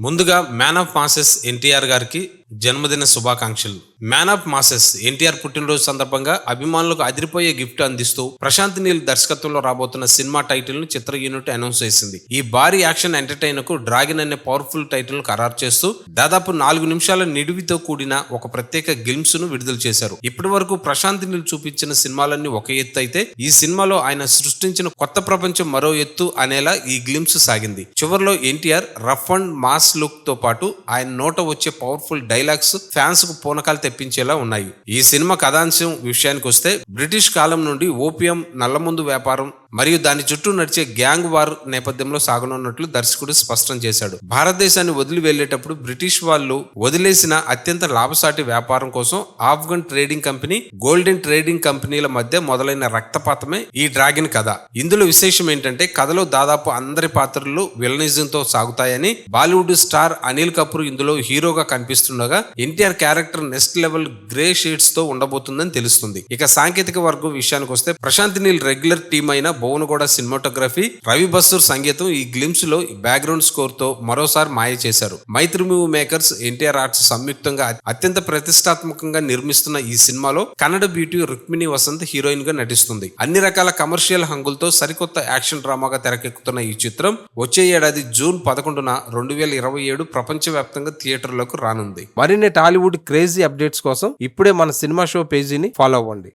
ముందుగా man of masses NTR గారికి జన్మదిన శుభాకాంక్షలు. మ్యాన్ ఆఫ్ మాసెస్ ఎన్టీఆర్ పుట్టినరోజు సందర్భంగా అభిమానులకు అదిరిపోయే గిఫ్ట్ అందిస్తూ ప్రశాంత్ నీల్ దర్శకత్వంలో రాబోతున్న సినిమా టైటిల్ ను చిత్ర యూనిట్ అనౌన్స్ చేసింది. ఈ భారీ యాక్షన్ ఎంటర్టైనర్ కు డ్రాగన్ అనే పవర్ఫుల్ టైటిల్ ను ఖరారు చేస్తూ దాదాపు 4 నిమిషాల నిడివితో కూడిన ఒక ప్రత్యేక గ్లిమ్స్ ను విడుదల చేశారు. ఇప్పటి వరకు ప్రశాంత్ నీల్ చూపించిన సినిమాలన్నీ ఒక ఎత్తు అయితే ఈ సినిమాలో ఆయన సృష్టించిన కొత్త ప్రపంచం మరో ఎత్తు అనేలా ఈ గ్లిమ్స్ సాగింది. చివరిలో NTR rough and mass look తో పాటు ఆయన నోట వచ్చే పవర్ఫుల్ డైలాగ్స్ ఫ్యాన్స్ కు పూనకాలు తెప్పించేలా ఉన్నాయి. ఈ సినిమా కథాంశం విషయానికి వస్తే బ్రిటిష్ కాలం నుండి ఓపియం, నల్లమందు వ్యాపారం మరియు దాని చుట్టూ నడిచే గ్యాంగ్ వార్ నేపథ్యంలో సాగనున్నట్లు దర్శకుడు స్పష్టం చేశాడు. భారతదేశాన్ని వదిలి వెళ్లేటప్పుడు బ్రిటిష్ వాళ్ళు వదిలేసిన అత్యంత లాభసాటి వ్యాపారం కోసం Afghan trading company, golden trading కంపెనీల మధ్య మొదలైన రక్తపాతమే ఈ డ్రాగన్ కథ. ఇందులో విశేషం ఏంటంటే కథలో దాదాపు అందరి పాత్రలు విలనిజం తో సాగుతాయని, బాలీవుడ్ స్టార్ అనిల్ కపూర్ ఇందులో హీరోగా కనిపిస్తుండగా NTR character next level grey shades తో ఉండబోతుందని తెలుస్తుంది. ఇక సాంకేతిక వర్గం విషయానికి వస్తే ప్రశాంత్ నీల్ రెగ్యులర్ టీమ్ అయిన భువనగౌడ సినిమాటోగ్రఫీ, రవి బస్సూర్ సంగీతం ఈ గ్లిమ్స్ లో బ్యాక్గ్రౌండ్ స్కోర్ తో మరోసారి మాయ చేశారు. మైత్రి మూవీ మేకర్స్, ఎన్టీఆర్ ఆర్ట్స్ సంయుక్తంగా అత్యంత ప్రతిష్టాత్మకంగా నిర్మిస్తున్న ఈ సినిమాలో కన్నడ బ్యూటీ రుక్మిణి వసంత్ హీరోయిన్ గా నటిస్తుంది. అన్ని రకాల కమర్షియల్ హంగులతో సరికొత్త యాక్షన్ డ్రామాగా తెరకెక్కుతున్న ఈ చిత్రం వచ్చే ఏడాది జూన్ 11న 2027 ప్రపంచవ్యాప్తంగా థియేటర్లకు రానుంది. మరిన్ని టాలీవుడ్ క్రేజీ అప్డేట్స్ కోసం ఇప్పుడే మన సినిమా షో పేజీని ఫాలో అవ్వండి.